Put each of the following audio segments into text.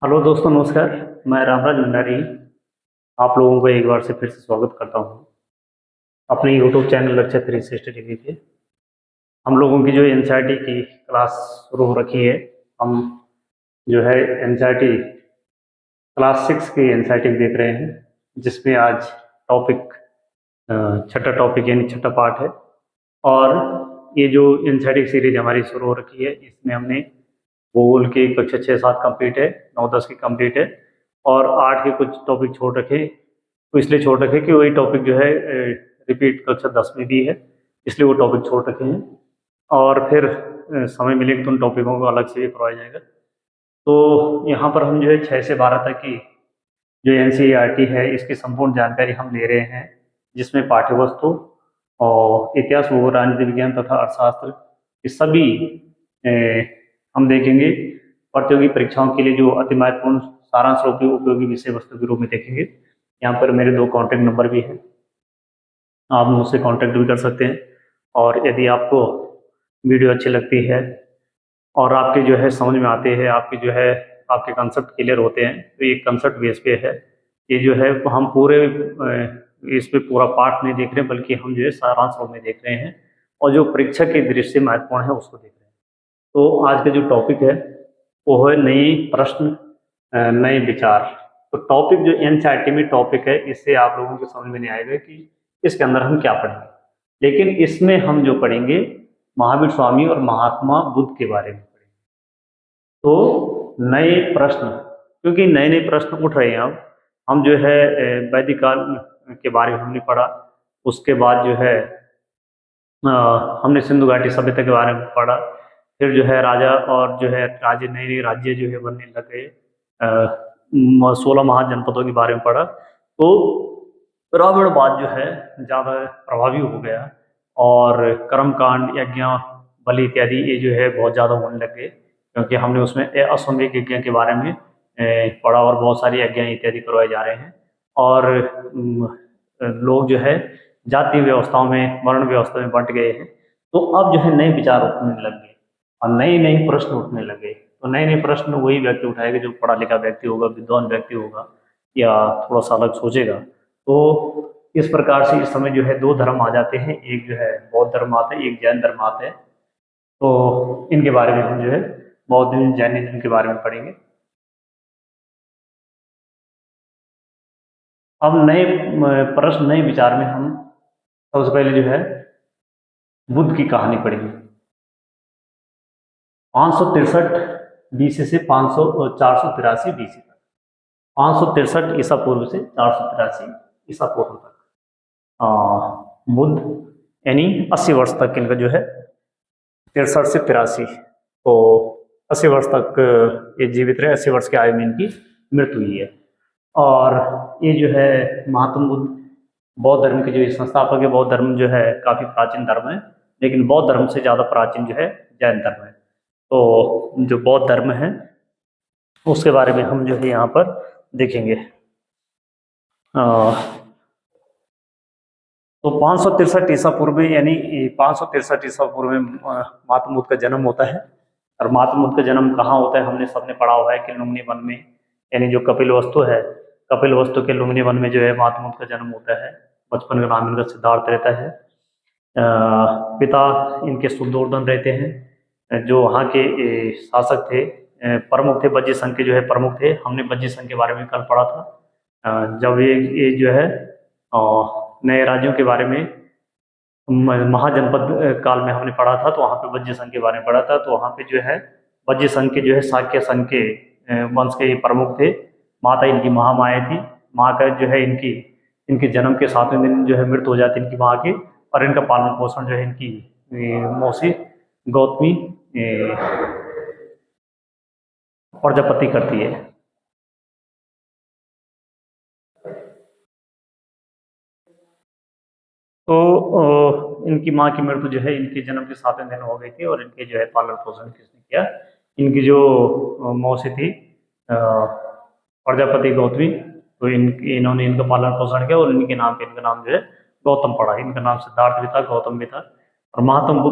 Hello दोस्तों, नमस्कार। मैं रामराज भंडारी आप लोगों को एक बार से फिर से स्वागत करता हूँ अपने यूट्यूब चैनल लक्ष्य 360 डिग्री पे। हम लोगों की जो एनसीईआरटी की क्लास शुरू हो रखी है। हम जो है एनसीईआरटी क्लास 6 की एनसीईआरटी देख रहे हैं, जिसमें आज टॉपिक छठा टॉपिक यानी छठा पार्ट है। और ये जो एनसीईआरटी सीरीज हमारी शुरू हो रखी है, इसमें हमने भूगोल की कक्षा 6-7 कंप्लीट है, 9-10 की कंप्लीट है, और 8 के कुछ टॉपिक छोड़ रखे। तो इसलिए छोड़ रखे कि वही टॉपिक जो है रिपीट कक्षा 10 में भी है, इसलिए वो टॉपिक छोड़ रखे हैं। और फिर समय मिलेगा तो उन टॉपिकों को अलग से भी करवाया जाएगा। तो यहाँ पर हम जो है 6 से 12 तक की जो एनसीईआरटी है, इसकी संपूर्ण जानकारी हम ले रहे हैं, जिसमें पाठ्यवस्तु और इतिहास, भूगोल, राजनीति विज्ञान तथा अर्थशास्त्र ये सभी हम देखेंगे। प्रतियोगी परीक्षाओं के लिए जो अति महत्वपूर्ण सारांश रूपी उपयोगी विषय वस्तु के रूप में देखेंगे। यहाँ पर मेरे 2 कॉन्टैक्ट नंबर भी हैं, आप मुझसे कॉन्टैक्ट भी कर सकते हैं। और यदि आपको वीडियो अच्छी लगती है और आपके जो है समझ में आते हैं, आपके जो है आपके कंसेप्ट क्लियर होते हैं, तो ये कंसेप्ट बेस पे है। ये जो है हम पूरे इस पे पूरा पाठ नहीं देख रहे हैं, बल्कि हम जो है सारांश रूप में देख रहे हैं, और जो परीक्षा की दृष्टि से महत्वपूर्ण है उसको देख रहे हैं। तो आज का जो टॉपिक है वो है नए प्रश्न, नए विचार। तो टॉपिक जो एनसीईआरटी में टॉपिक है, इससे आप लोगों को समझ में नहीं आएगा कि इसके अंदर हम क्या पढ़ेंगे, लेकिन इसमें हम जो पढ़ेंगे महावीर स्वामी और महात्मा बुद्ध के बारे में पढ़ेंगे। तो नए प्रश्न, क्योंकि नए नए प्रश्न उठ रहे हैं। अब हम जो है वैदिक काल के बारे में हमने पढ़ा, उसके बाद जो है हमने सिंधु घाटी सभ्यता के बारे में पढ़ा, फिर जो है राजा और जो है राज्य, नए नए राज्य जो है बनने लग गए, 16 महाजनपदों के बारे में पढ़ा। तो ब्राह्मणवाद जो है ज़्यादा प्रभावी हो गया, और कर्मकांड, यज्ञ, बलि इत्यादि ये जो है बहुत ज़्यादा होने लग गए, क्योंकि हमने उसमें अश्वमेध यज्ञ के बारे में पढ़ा, और बहुत सारी यज्ञ इत्यादि करवाए जा रहे हैं। और लोग जो है जाति व्यवस्थाओं में, वर्ण व्यवस्था में बंट गए हैं। तो अब जो है नए विचार उठने लग गए और नए नए प्रश्न उठने लगे। तो नए नए प्रश्न वही व्यक्ति उठाएगा जो पढ़ा लिखा व्यक्ति होगा, विद्वान व्यक्ति होगा, या थोड़ा सा अलग सोचेगा। तो इस प्रकार से इस समय जो है 2 धर्म आ जाते हैं, एक जो है बौद्ध धर्म आता है, एक जैन धर्म आता है। तो इनके बारे में हम जो है बौद्ध जैनिज्म के बारे में पढ़ेंगे। अब नए प्रश्न, नए विचार में हम सबसे पहले जो है बुद्ध की कहानी पढ़ेंगे। 563 बीसी से 483 बीसी तक, 563 ईसा पूर्व से 483 ईसा पूर्व तक बुद्ध यानी 80 वर्ष तक इनका जो है 63 से 83, तो 80 वर्ष तक ये जीवित रहे। 80 वर्ष की आयु में इनकी मृत्यु हुई है। और ये जो है महात्मा बुद्ध बौद्ध धर्म के जो संस्थापक है। बौद्ध धर्म जो है काफ़ी प्राचीन धर्म है, लेकिन बौद्ध धर्म से ज़्यादा प्राचीन जो है जैन धर्म है। तो जो बौद्ध धर्म है उसके बारे में हम जो है यहाँ पर देखेंगे। तो 563 ईसा पूर्व में, यानी 563 ईसा पूर्व में महात्मा बुद्ध का जन्म होता है। और महात्मा बुद्ध का जन्म कहाँ होता है, हमने सबने पढ़ा हुआ है कि लुम्बिनी वन में, यानी जो कपिल वस्तु है, कपिल वस्तु के लुम्बिनी वन में जो है महात्मा बुद्ध का जन्म होता है। बचपन का नाम इनका सिद्धार्थ रहता है। पिता इनके शुद्धोधन रहते हैं, जो वहाँ के शासक थे, प्रमुख थे, बज्जी संघ के जो है प्रमुख थे। हमने बज्जी संघ के बारे में कल पढ़ा था। जब ये जो है नए राज्यों के बारे में महाजनपद काल में हमने पढ़ा था, तो वहाँ पे बज्जी संघ के बारे में पढ़ा था। तो वहाँ पे जो है बज्जी संघ के जो है शाक्य संघ के वंश के प्रमुख थे। माता इनकी महामाया थी। माँ का जो है इनके जन्म के 7वें दिन जो है मृत्यु हो जाती इनकी माँ की, और इनका पालन पोषण जो है इनकी मौसी गौतमी प्रजापति करती है। तो इनकी माँ की मृत्यु जो है इनके जन्म के 7वें दिन हो गई थी, और इनके जो है पालन पोषण किसने किया, इनकी जो मौसी थी प्रजापति गौतमी, तो इन्होंने इनका पालन पोषण किया, और इनके नाम पे इनका नाम जो है गौतम पड़ा। इनका नाम सिद्धार्थ भी था, गौतम भी था। और महात्मा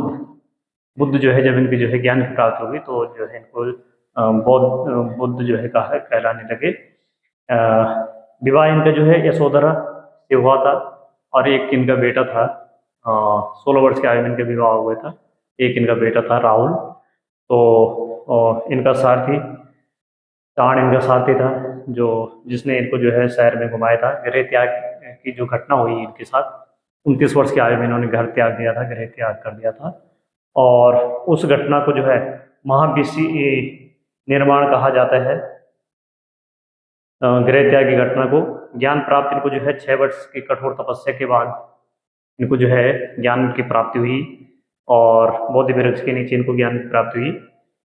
बुद्ध जो है जब इनकी जो है ज्ञान की प्राप्ति होगी, तो जो है इनको बुद्ध जो है कहा कहलाने लगे। विवाह इनका जो है यशोधरा से हुआ था, और एक इनका बेटा था, 16 वर्ष के आयु में इनके विवाह हुआ था। एक इनका बेटा था राहुल। तो इनका सारथी चाण इनका सारथी था, जो जिसने इनको जो है शहर में घुमाया था। गृह त्याग की जो घटना हुई इनके साथ, 29 वर्ष की आयु में इन्होंने घर त्याग दिया था, गृह त्याग कर दिया था। और उस घटना को जो है महाबीसी निर्माण कहा जाता है। गृह त्याग की घटना को ज्ञान प्राप्त इनको जो है 6 वर्ष की कठोर तपस्या के बाद इनको जो है ज्ञान की प्राप्ति हुई, और बोधि वृक्ष के नीचे इनको ज्ञान की प्राप्ति हुई।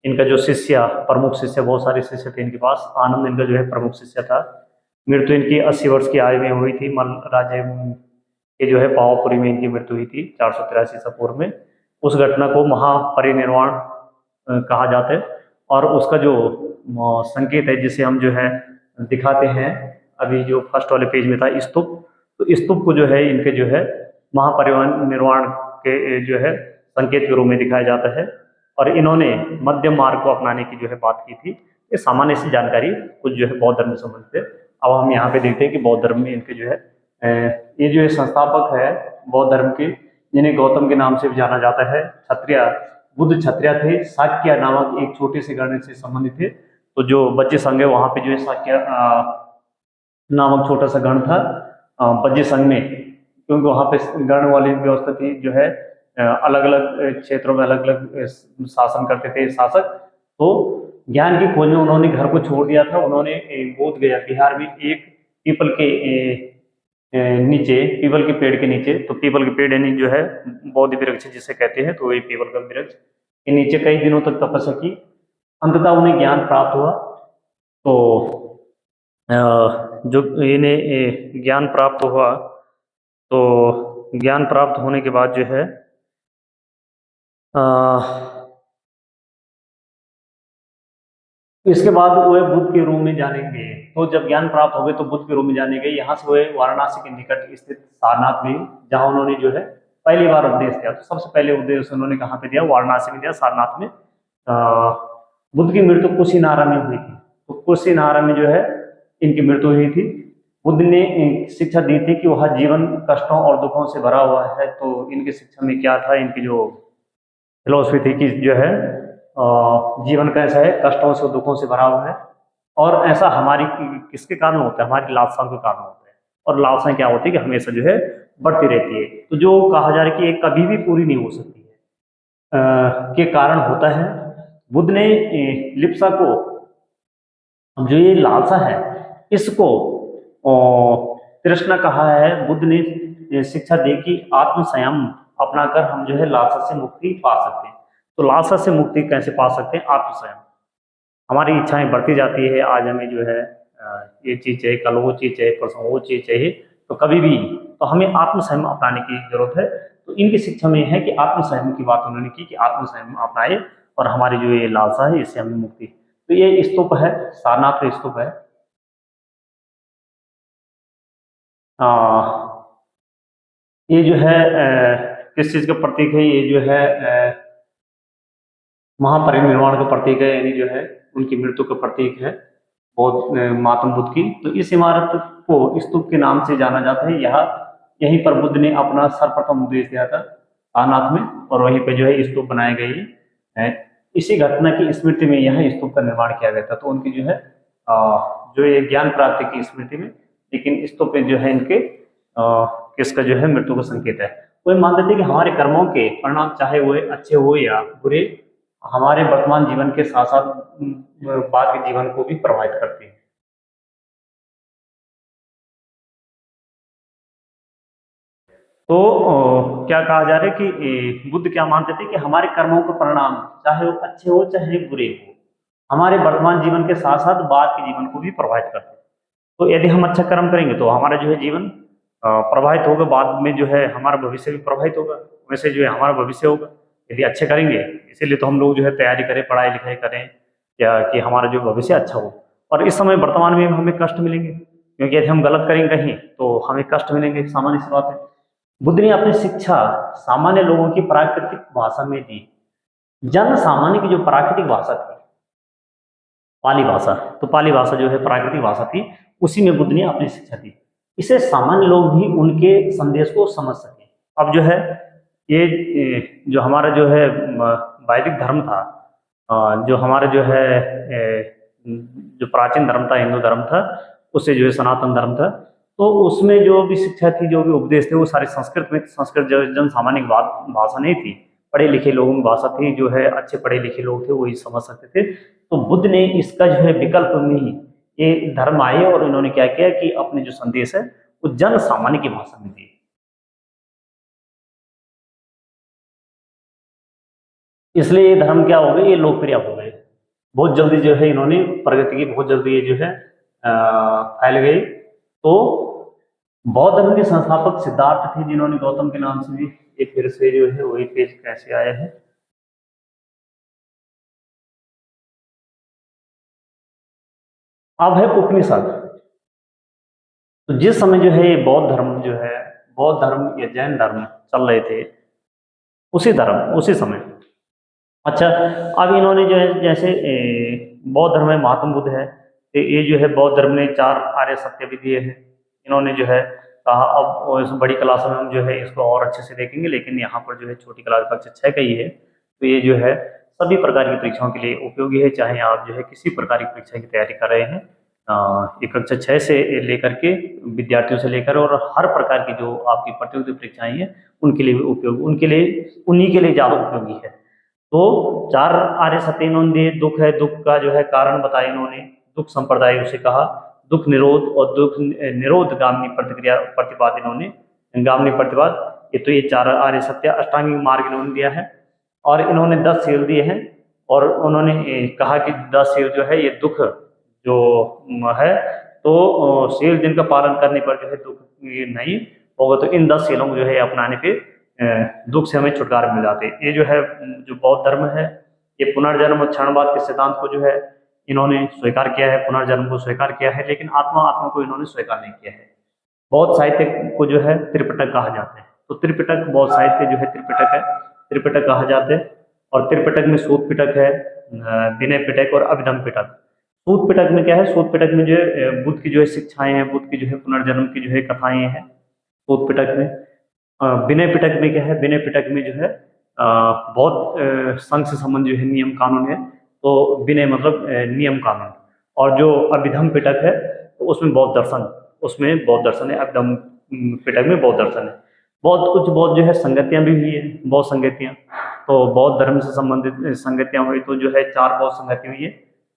इनका जो शिष्य, प्रमुख शिष्य, बहुत सारे शिष्य थे इनके पास। आनंद इनका जो है प्रमुख शिष्य था। मृत्यु इनकी 80 वर्ष की आयु में हुई थी। मल्ल राज्य के जो है पावापुरी में इनकी मृत्यु हुई थी 483 ईसा पूर्व में। उस घटना को महापरिनिर्वाण कहा जाता है। और उसका जो संकेत है, जिसे हम जो है दिखाते हैं, अभी जो फर्स्ट वाले पेज में था स्तूप, तो स्तूप को जो है इनके जो है महापरिनिर्वाण के जो है संकेत के रूप में दिखाया जाता है। और इन्होंने मध्यम मार्ग को अपनाने की जो है बात की थी। ये सामान्य सी जानकारी कुछ जो है बौद्ध धर्म से संबंधित है। अब हम यहाँ पे देखते हैं कि बौद्ध धर्म में इनके जो है ये जो है संस्थापक है बौद्ध धर्म के, जिन्हें गौतम के नाम से भी जाना जाता है। क्षत्रिय, बुद्ध क्षत्रिय थे। शाक्य नामक एक छोटे से गण से संबंधित थे। तो जो बज्य संघ है वहाँ पे जो है शाक्य नामक छोटा सा गण था बज्य संघ में, क्योंकि वहाँ पे गण वाली व्यवस्था थी, जो है अलग अलग क्षेत्रों में अलग अलग शासन करते थे शासक। तो ज्ञान की खोज में उन्होंने घर को छोड़ दिया था। उन्होंने बोध गया बिहार में एक पीपल के नीचे, पीपल के पेड़ के नीचे, तो पीपल के पेड़ यानी जो है बोधि वृक्ष जिसे कहते हैं, तो वही पीपल का वृक्ष के नीचे कई दिनों तक तपस्या की। अंततः उन्हें ज्ञान प्राप्त हुआ। तो जो इन्हें ज्ञान प्राप्त हुआ, तो ज्ञान प्राप्त होने के बाद जो है इसके बाद वे बुद्ध के रूम में जानेंगे। तो जब ज्ञान प्राप्त हो गए तो बुद्ध के रूम में जाने गए। यहाँ से वे वाराणसी के निकट स्थित सारनाथ में, जहाँ उन्होंने जो है पहली बार उपदेश दिया। तो सबसे पहले उपदेश उन्होंने कहाँ पे दिया? वाराणसी में दिया, सारनाथ में। बुद्ध की मृत्यु कुशीनारा में हुई थी। तो कुशीनारा में जो है इनकी मृत्यु हुई थी। बुद्ध ने शिक्षा दी थी कि वह जीवन कष्टों और दुखों से भरा हुआ है। तो इनकी शिक्षा में क्या था? इनकी जो फिलोसफी थी कि जो है जीवन कैसा है, कष्टों से दुखों से भरा हुआ है, और ऐसा हमारी किसके कारण होता है? हमारी लालसाओं के कारण होता है। और लालसाएं क्या होती है कि हमेशा जो है बढ़ती रहती है। तो जो कहा जा रहा है कि ये कभी भी पूरी नहीं हो सकती है, के कारण होता है। बुद्ध ने लिप्सा को, जो ये लालसा है, इसको तृष्णा कहा है। बुद्ध ने शिक्षा दी कि आत्म संयम अपनाकर हम जो है लालसा से मुक्ति पा सकते हैं। तो लालसा से मुक्ति कैसे पा सकते हैं? आत्म संयम। हमारी इच्छाएं बढ़ती जाती है। आज हमें जो है ये चीज़ चाहिए, कल वो चीज़ चाहिए, परसों वो चीज़ चाहिए, तो कभी भी, तो हमें आत्म संयम अपनाने की जरूरत है। तो इनकी शिक्षा में है कि आत्म संयम की बात उन्होंने की कि आत्म संयम अपनाए और हमारी जो ये लालसा है इससे हमें मुक्ति। तो ये स्तूप है, सारनाथ का स्तूप है। ये जो है किस चीज़ का प्रतीक है? ये जो है महापरिनिर्वाण का प्रतीक है, यानी जो है उनकी मृत्यु का प्रतीक है बौद्ध महात्मा बुद्ध की। तो इस इमारत को स्तूप के नाम से जाना जाता है। यहाँ यहीं पर बुद्ध ने अपना सर्वप्रथम उपदेश दिया था सारनाथ में, और वहीं पे जो है स्तूप बनाए गए हैं। इसी घटना की स्मृति में यह स्तूप का निर्माण किया गया था। तो उनकी जो है जो ये ज्ञान प्राप्ति की स्मृति में, लेकिन स्तूप में जो है इनके किसका जो है मृत्यु का संकेत है। वो मानते थे कि हमारे कर्मों के परिणाम, चाहे वो अच्छे हो या बुरे, हमारे वर्तमान जीवन के साथ साथ बाद के जीवन को भी प्रभावित करते हैं। तो क्या कहा जा रहा है कि बुद्ध क्या मानते थे कि हमारे कर्मों के परिणाम, चाहे वो अच्छे हो चाहे बुरे हो, हमारे वर्तमान जीवन के साथ साथ बाद के जीवन को भी प्रभावित करते हैं। तो यदि हम अच्छा कर्म करेंगे तो हमारा जो है जीवन प्रभावित होगा, बाद में जो है हमारा भविष्य भी प्रभावित होगा, वैसे जो है हमारा भविष्य होगा यदि अच्छे करेंगे। इसीलिए तो हम लोग जो है तैयारी करें, पढ़ाई लिखाई करें, या कि हमारा जो भविष्य अच्छा हो। और इस समय वर्तमान में हमें कष्ट मिलेंगे, क्योंकि यदि हम गलत करेंगे कहीं तो हमें कष्ट मिलेंगे, सामान्य सी बात है। बुद्ध ने अपनी शिक्षा सामान्य लोगों की प्राकृतिक भाषा में दी। जन सामान्य की जो प्राकृतिक भाषा थी, पाली भाषा। तो पाली भाषा जो है प्राकृतिक भाषा थी, उसी में बुद्ध ने अपनी शिक्षा दी, इसे सामान्य लोग भी उनके संदेश को समझ सके। अब जो है ये जो हमारा जो है वैदिक धर्म था, जो हमारा जो है जो प्राचीन धर्म था, हिंदू धर्म था, उससे जो है सनातन धर्म था, तो उसमें जो भी शिक्षा थी, जो भी उपदेश थे, वो सारे संस्कृत में। संस्कृत जो जन सामान्य भाषा नहीं थी, पढ़े लिखे लोगों की भाषा थी, जो है अच्छे पढ़े लिखे लोग थे वही समझ सकते थे। तो बुद्ध ने इसका जो है विकल्प में ही ये धर्म आए और इन्होंने क्या किया कि अपने जो संदेश है वो जन सामान्य की भाषा में दिए। इसलिए ये धर्म क्या हो गए, ये लोकप्रिय हो गए। बहुत जल्दी जो है इन्होंने प्रगति की, बहुत जल्दी ये जो है फैल गई। तो बौद्ध धर्म के संस्थापक सिद्धार्थ थे, जिन्होंने गौतम के नाम से भी, ये फिर से जो है वही पेज कैसे आया है, अब है उपनिषद। तो जिस समय जो है ये बौद्ध धर्म जो है, बौद्ध धर्म या जैन धर्म चल रहे थे, उसी धर्म उसी समय। अच्छा, अब इन्होंने जो है जैसे बौद्ध धर्म में महात्मा बुद्ध है, तो ये जो है बौद्ध धर्म ने 4 आर्य सत्य भी दिए हैं। इन्होंने जो है कहा, अब इस बड़ी क्लास में हम जो है इसको और अच्छे से देखेंगे, लेकिन यहाँ पर जो है छोटी क्लास कक्षा 6 का ही है। तो ये जो है सभी प्रकार की परीक्षाओं के लिए उपयोगी है, चाहे आप जो है किसी प्रकार की परीक्षा की तैयारी कर रहे हैं। ये कक्षा 6 से लेकर के विद्यार्थियों से लेकर और हर प्रकार की जो आपकी प्रतियोगिता परीक्षाएं हैं उनके लिए भी उपयोग, उनके लिए उन्हीं के लिए ज़्यादा उपयोगी है। तो 4 आर्य सत्य इन्होंने दिए। दुख है, दुख का जो है कारण बताया इन्होंने, दुख संप्रदाय उसे कहा, दुख निरोध और दुख निरोध गामिनी प्रतिक्रिया प्रतिपाद इन्होंने, गामिनी प्रतिपाद, ये तो ये 4 आर्य सत्य। अष्टांगिक मार्ग इन्होंने दिया है और इन्होंने 10 सेल दिए हैं। और उन्होंने कहा कि 10 सेल जो है ये दुख जो है, तो सेल जिनका पालन करने पर जो है दुख ये नहीं होगा, तो इन 10 सेलों को जो है अपनाने पे दुख से हमें छुटकारा मिल जाते हैं। ये जो है जो बौद्ध धर्म है, ये पुनर्जन्म और क्षणवाद के सिद्धांत को जो है इन्होंने स्वीकार किया है, पुनर्जन्म को स्वीकार किया है, लेकिन आत्मा आत्मा को इन्होंने स्वीकार नहीं किया है। बौद्ध साहित्य को जो है त्रिपिटक कहा जाता है। तो त्रिपिटक बौद्ध साहित्य जो है त्रिपिटक है, त्रिपिटक कहा जाता है। और त्रिपिटक में सूत पिटक है, विनय पिटक और अभिधम पिटक। सूत पिटक में क्या है, सूत पिटक में जो है बुद्ध की जो है शिक्षाएं हैं, बुद्ध की जो है पुनर्जन्म की जो है कथाएं हैं सूत पिटक में। विनय पिटक में क्या है, विनय पिटक में जो है बौद्ध संघ से संबंध जो है नियम कानून है, तो विनय मतलब नियम कानून। और जो अभिधम पिटक है तो उसमें बौद्ध दर्शन, उसमें बौद्ध दर्शन है। अभिधम पिटक में बौद्ध दर्शन है। बौद्ध कुछ बौद्ध जो है संगतियां भी हुई है, बौद्ध संगतियां। तो बौद्ध धर्म से संबंधित संगतियां हुई, तो जो है 4 बौद्ध संगति हुई है।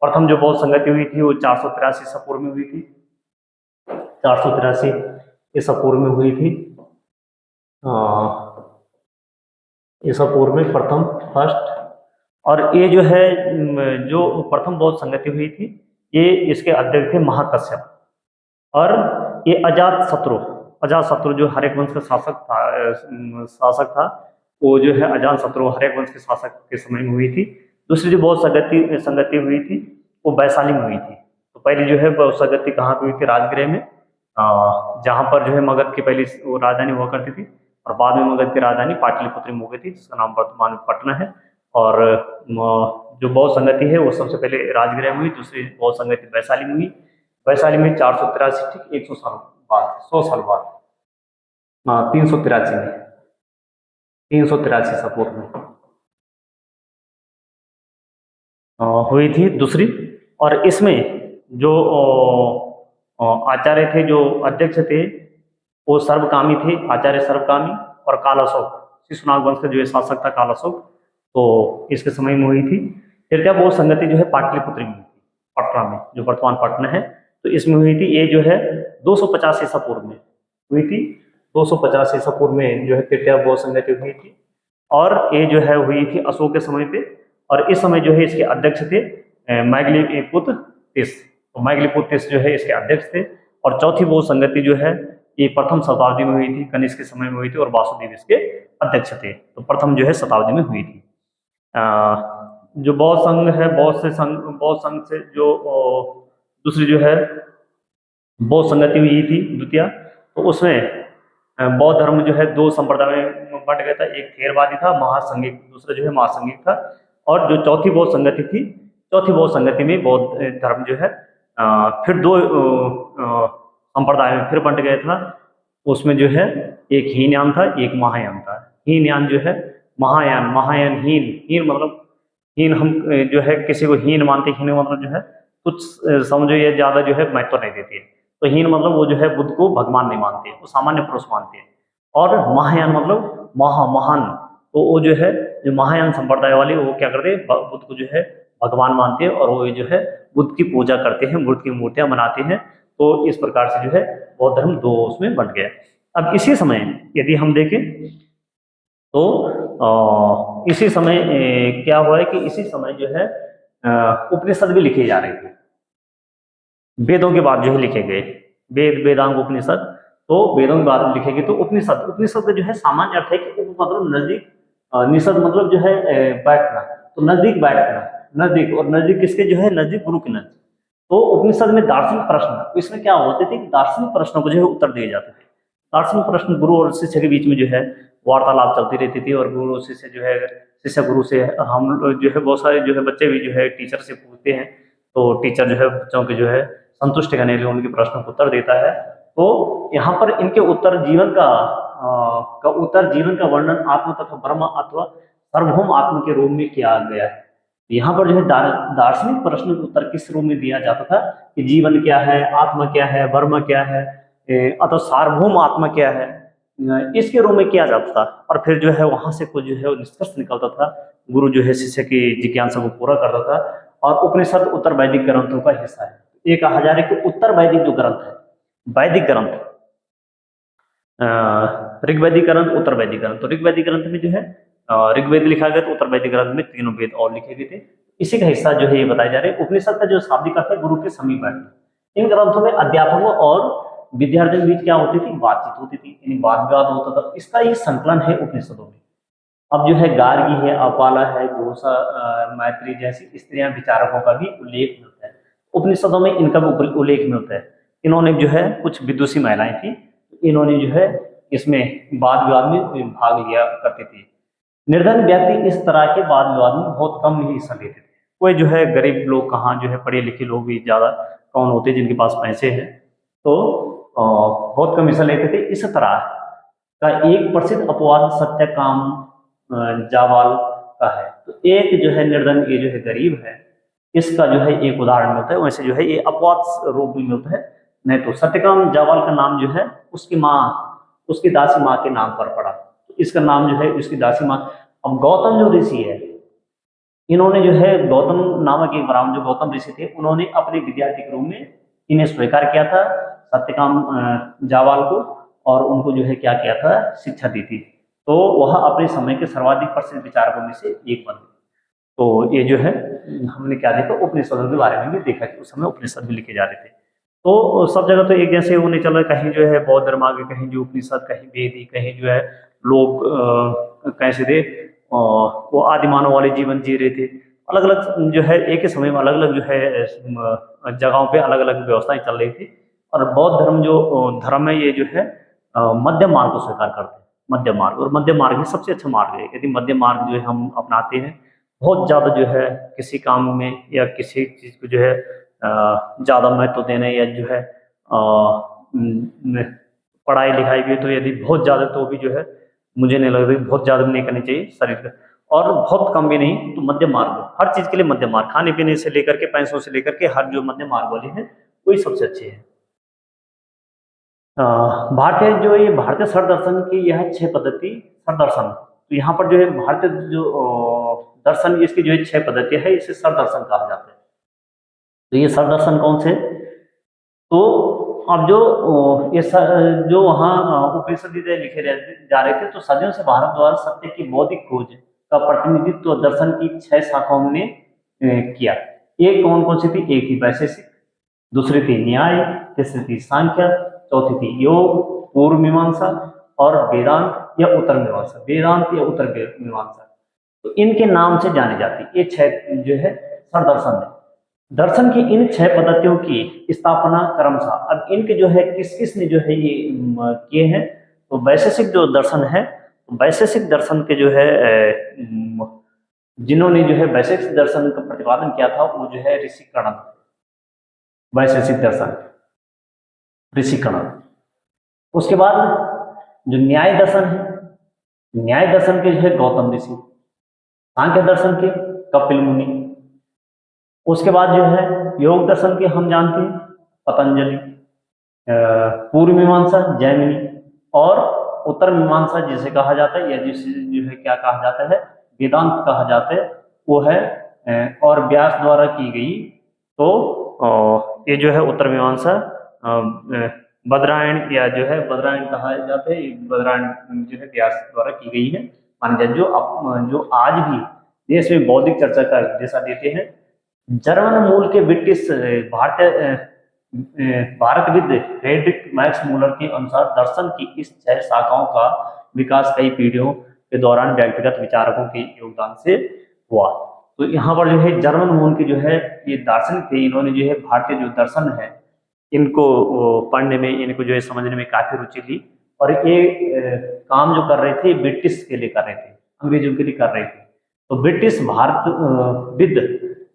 प्रथम जो बौद्ध संगति हुई थी वो 483 ईसा पूर्व में हुई थी, 483 ईसा पूर्व में हुई थी। ईसा पूर्व में प्रथम फर्स्ट। और ये जो है जो प्रथम बौद्ध संगति हुई थी, ये इसके अध्यक्ष थे महाकश्यप। और ये अजात शत्रु जो हर्यक वंश का शासक था, वो जो है अजात शत्रु हर्यक वंश के शासक के समय में हुई थी। दूसरी जो बौद्ध संगति हुई थी वो वैशाली में हुई थी। तो पहली जो है बौद्ध संगति कहाँ पे हुई थी, राजगृह में, जहाँ पर जो है मगध की पहली वो राजधानी हुआ करती थी। और बाद में मगध की राजधानी पाटलिपुत्र में हो गई थी, जिसका नाम वर्तमान में पटना है। और जो बौद्ध संगति है वो सबसे पहले राजगृह में हुई, दूसरी बौद्ध संगति वैशाली में हुई। वैशाली में 483 ठीक 100 साल बाद, 100 साल बाद, 383 में, 383 ईसा पूर्व में हुई थी दूसरी। और इसमें जो आचार्य थे, जो अध्यक्ष थे, वो सर्वकामी थे, आचार्य सर्वकामी। और कालाशोक, शिशुनाग वंश का जो शासक था कालाशोक, तो इसके समय में हुई थी। फिर क्या वो संगति जो है पाटलिपुत्र में हुई थी, पटना में, जो वर्तमान पटना है, तो इसमें हुई थी। ये जो है 250 ईसा पूर्व में हुई थी, 250 ईसा पूर्व में जो है तृतीय बौद्ध संगति हुई थी। और ये जो है हुई थी अशोक के समय पे। और इस समय जो है इसके अध्यक्ष थे मैग्लीपुत्र तीस। तो मैग्लीपुत्र तीस जो है इसके अध्यक्ष थे। और चौथी बौद्ध संगति जो है ये प्रथम शताब्दी में हुई थी, कनिष्क के समय में हुई थी, और वासुदेव इसके अध्यक्ष थे। तो प्रथम जो है शताब्दी में हुई थी। जो बौद्ध संघ है, बौद्ध संघ से जो दूसरी जो है बौद्ध संगति हुई थी द्वितीय, तो उसमें बौद्ध धर्म जो है 2 संप्रदाय में बंट गया था। एक थेरवादी था महासंघिक, दूसरा जो है महासंघिक था। और जो चौथी बौद्ध संगति थी, चौथी बौद्ध संगति में बौद्ध धर्म जो है फिर दो संप्रदाय में फिर बंट गया था। उसमें जो है एक हीनयान था, एक महायान था। हीनयान जो है महायान, महायान हीन, हीन मतलब हीन, हम जो है किसी को हीन मानते, हीन मतलब जो है कुछ समझो ये ज्यादा जो है महत्व नहीं देती है। तो हीन मतलब वो जो है बुद्ध को भगवान नहीं मानते, वो सामान्य पुरुष मानते हैं। और महायान मतलब महान, तो वो जो है जो महायान संप्रदाय वाले वो क्या करते हैं, बुद्ध को जो है भगवान मानते हैं और वो जो है बुद्ध की पूजा करते हैं, बुद्ध की मूर्तियां बनाते हैं। तो इस प्रकार से जो है बौद्ध धर्म दो उसमें बंट गया। अब इसी समय यदि हम देखें तो इसी समय क्या हुआ है कि इसी समय जो है उपनिषद भी लिखे जा रहे थे, वेदों के बाद जो है लिखे गए, वेद वेदांग उपनिषद। तो वेदों के बाद लिखे गए तो उपनिषद, उपनिषद का जो है सामान्य अर्थ है कि उप मतलब नजदीक, निषद मतलब जो है बैठना, तो नजदीक बैठना, नजदीक, और नजदीक किसके जो है, नजदीक गुरु के नजदीक। तो उपनिषद में दार्शनिक प्रश्न, इसमें क्या होते थे कि दार्शनिक प्रश्नों को जो है उत्तर दिए जाते थे। दार्शनिक प्रश्न गुरु और शिष्य के बीच में जो है वार्तालाप चलती रहती थी, और गुरु शिष्य जो है, शिष्य गुरु से, हम जो है बहुत सारे जो है बच्चे भी जो है टीचर से पूछते हैं, तो टीचर जो है बच्चों के जो है संतुष्ट करने के लिए उनके प्रश्नों को उत्तर देता है। तो यहाँ पर इनके उत्तर जीवन का वर्णन आत्मा तथा ब्रह्म अथवा सार्वभौम आत्मा के रूप में किया गया है। यहाँ पर जो है दार्शनिक प्रश्न का उत्तर किस रूप में दिया जाता था कि जीवन क्या है, आत्मा क्या है, ब्रह्म क्या है, अथवा सार्वभौम आत्मा क्या है, इसके रूप में किया जाता था। और फिर जो है वहां से कुछ जो है निष्कर्ष निकलता था, गुरु जो है शिष्य की जिज्ञासा को पूरा करता था। और उपनिषद उत्तर वैदिक ग्रंथों का हिस्सा है। ये कहा जा रहा है कि उत्तर वैदिक जो ग्रंथ है, वैदिक ग्रंथ, ऋग्वैदिक ग्रंथ, उत्तर वैदिक ग्रंथ। तो ऋग्वैदिक ग्रंथ में जो है ऋग्वेद लिखा गया, तो उत्तर वैदिक ग्रंथ में तीनों वेद और लिखे गए थे। इसी का हिस्सा जो है ये बताया जा रहा है। उपनिषद का जो शाब्दिक अर्थ है गुरु के समीप बैठना। इन ग्रंथों में अध्यापकों और विद्यार्थियों के बीच क्या होती थी, बातचीत होती थी, यानी वाद विवाद होता था। इसका ये संकलन है उपनिषदों में। अब जो है गार्गी है, अपाला है, घोषा, मैत्री जैसी स्त्रियां विचारकों का भी उल्लेख मिलता है उपनिषदों में, इनका भी उल्लेख मिलता है। इन्होंने जो है कुछ विदुषी महिलाएं थी, इन्होंने जो है इसमें वाद विवाद में भाग लिया करती थी। निर्धन व्यक्ति इस तरह के वाद विवाद में बहुत कम ही हिस्सा लेते थे। कोई जो है गरीब लोग कहाँ, जो है पढ़े लिखे लोग भी ज्यादा कौन होते जिनके पास पैसे हैं, तो बहुत कम हिस्सा लेते थे। इस तरह का एक प्रसिद्ध अपवाद सत्यकाम जावाल का है। तो एक जो है निर्धन, ये जो है गरीब है, इसका जो है एक उदाहरण मिलता है। वैसे जो है ये अपवाद रूप में मिलता है। नहीं तो सत्यकाम जावाल का नाम जो है उसकी माँ, उसकी दासी माँ के नाम पर पड़ा, तो इसका नाम जो है उसकी दासी माँ। अब गौतम जो ऋषि है, इन्होंने जो है गौतम नामक एक ब्राह्मण जो गौतम ऋषि थे, उन्होंने अपने विद्यार्थी के रूप में इन्हें स्वीकार किया था, सत्यकाम जावाल को, और उनको जो है क्या किया था, शिक्षा दी थी। तो वह अपने समय के सर्वाधिक प्रसिद्ध विचारकों में से एक बन गए। तो ये जो है हमने क्या देखा, उपनिषदों के बारे में भी देखा कि उस समय उपनिषद भी लिखे जा रहे थे। तो सब जगह तो एक जैसे वो नहीं चल रहा, कहीं जो है बौद्ध धर्म आगे, कहीं जो उपनिषद, कहीं वेदी, कहीं जो है लोग कैसे थे वो आदि मानव वाले जीवन जी रहे थे। अलग अलग जो है एक ही समय में अलग अलग जो है जगहों पे अलग अलग व्यवस्थाएं चल रही थी। और बौद्ध धर्म जो धर्म है, ये जो है मध्यम मार्ग को स्वीकार करते हैं, मध्यम मार्ग। और मध्यम मार्ग ही सबसे अच्छा मार्ग है। यदि मध्यम मार्ग जो है हम अपनाते हैं, बहुत ज़्यादा जो है किसी काम में या किसी चीज़ को जो है ज़्यादा महत्व देना, या जो है पढ़ाई लिखाई भी, तो यदि बहुत ज़्यादा तो भी जो है मुझे नहीं लगता कि बहुत ज़्यादा भी नहीं करनी चाहिए शरीर का, और बहुत कम भी नहीं। तो मध्यम मार्ग, हर चीज़ के लिए मध्यम मार्ग, खाने पीने से लेकर के, पैसों से लेकर के, हर जो मध्यम मार्ग वाले हैं वही सबसे अच्छे हैं। भारतीय जो ये भारतीय सर दर्शन की यह 6 पद्धति सर दर्शन, तो यहाँ पर जो है भारतीय जो दर्शन, इसकी जो है 6 पद्धतियाँ है, इसे सर दर्शन कहा जाता है। तो ये सर दर्शन कौन से, तो अब जो ये जो वहाँ उपनिषद लिखे जा रहे थे, तो सदियों से भारत द्वारा सत्य की बौद्धिक खोज का प्रतिनिधित्व दर्शन की 6 शाखाओं ने किया। एक कौन कौन सी थी, एक थी वैशेषिक, दूसरी थी न्याय, तीसरी थी सांख्य, चौथी थी योग, पूर्व मीमांसा, और वेदांत या उत्तर मीमांसा, वेदांत या उत्तर मीमांसा। तो इनके नाम से जाने जाती ये 6 जो है सर दर्शन है। दर्शन की इन 6 पद्धतियों की स्थापना क्रमशः, अब इनके जो है किस किस ने जो है ये किए हैं, तो वैशेषिक जो दर्शन है, वैशेषिक दर्शन के जो है जिन्होंने जो है वैशेषिक दर्शन का प्रतिपादन किया था वो जो है ऋषि कणद, वैशेषिक दर्शन ऋषि कणद। उसके बाद जो न्याय दर्शन है, न्याय दर्शन के जो है गौतम ऋषि, सांख्य दर्शन के कपिल मुनि। उसके बाद जो है योग दर्शन के हम जानते हैं पतंजलि, पूर्व मीमांसा जैमिनी, और उत्तर मीमांसा जिसे कहा जाता है, या जिसे जो है क्या कहा जाता है, वेदांत कहा जाता है, वो है और व्यास द्वारा की गई। तो ये जो है उत्तर मीमांसा बद्रायण, या जो है बद्रायण कहा जाता है, बद्रायण जो है व्यास द्वारा की गई है मानी जाती, जो आज भी देश में बौद्धिक चर्चा का दिशा देते हैं। जर्मन मूल के ब्रिटिश भारतविद फ्रेडरिक मैक्स मूलर के अनुसार दर्शन की इस 6 शाखाओं का विकास कई पीढ़ियों के दौरान व्यक्तिगत विचारकों के योगदान से हुआ। तो यहाँ पर जो है जर्मन मूल के जो है ये दार्शनिक थे, इन्होंने जो है भारतीय जो दर्शन है इनको पढ़ने में, इनको जो है समझने में काफी रुचि ली, और ये काम जो कर रहे थे ब्रिटिश के लिए कर रहे थे, अंग्रेजों के लिए कर रहे थे। तो ब्रिटिश भारत विद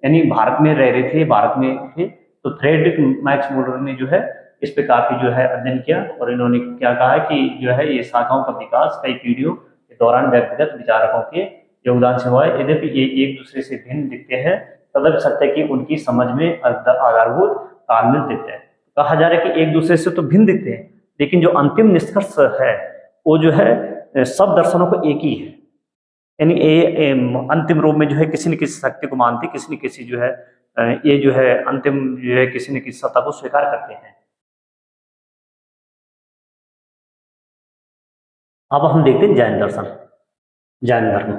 यानी भारत में रह रहे थे, भारत में थे, तो फ्रेडरिक मैक्स मूलर ने जो है इस पे काफी जो है अध्ययन किया, और इन्होंने क्या कहा कि जो है ये शाखाओं का विकास कई पीढ़ियों के दौरान व्यक्तिगत विचारकों के योगदान से हुआ है। यद्यपि ये एक दूसरे से भिन्न दिखते हैं, तदर्थ सत्य की उनकी समझ में आधारभूत तालमेल दिखते हैं। कहा जा रहा है कि एक दूसरे से तो भिन्न दिखते हैं, लेकिन जो अंतिम निष्कर्ष है वो जो है सब दर्शनों को एक ही है। यानी ये अंतिम रूप में जो है किसी न किसी शक्ति को मानते, किसी न किसी जो है ये जो है अंतिम जो है किसी न किसी सत्ता को स्वीकार करते हैं। अब हम देखते हैं जैन दर्शन, जैन धर्म।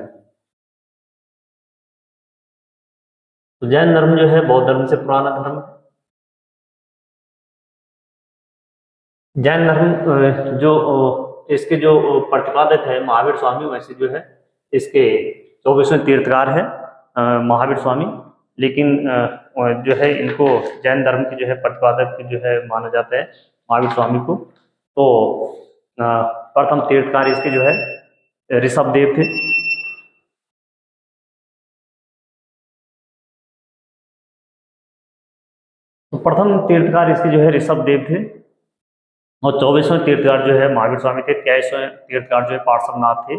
तो जैन धर्म जो है बौद्ध धर्म से पुराना धर्म। जैन धर्म जो इसके जो प्रतिपादक है महावीर स्वामी, वैसे जो है इसके 24वें तीर्थकार है महावीर स्वामी, लेकिन जो है इनको जैन धर्म के जो है प्रतिपादक जो है माना जाता है महावीर स्वामी को। तो प्रथम तीर्थकार इसके जो है ऋषभ देव थे। तो प्रथम तीर्थकार इसके जो है ऋषभ देव थे, और 24वें तीर्थकार जो है महावीर स्वामी थे। 23वें तीर्थकार जो है पार्श्वनाथ थे,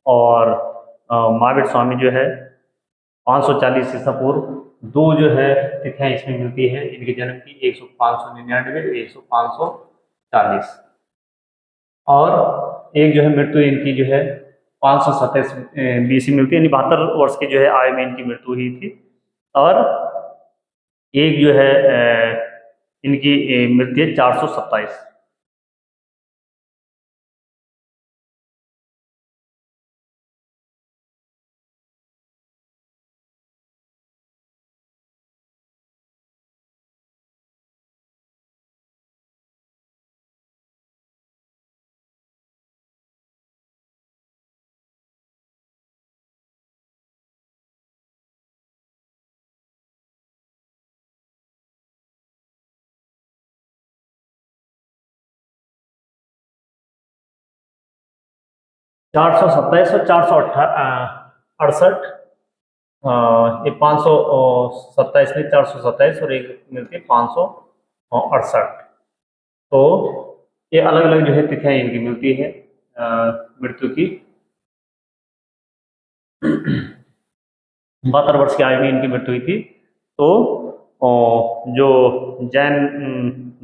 और महावीर स्वामी जो है 540 ईसा पूर्व। दो जो है तिथियां इसमें मिलती है इनके जन्म की, 599, 540, और एक जो है मृत्यु इनकी जो है 527 BC मिलती है, यानी 72 वर्ष की जो है आयु में इनकी मृत्यु हुई थी। और एक जो है इनकी मृत्यु है 427। चार सौ सत्ताईस और 468, ये 527 में 427 और एक मिलती है 568। तो ये अलग अलग जो है तिथियां इनकी मिलती है मृत्यु की। 72 वर्ष की आयु में इनकी मृत्यु हुई थी। तो जो जैन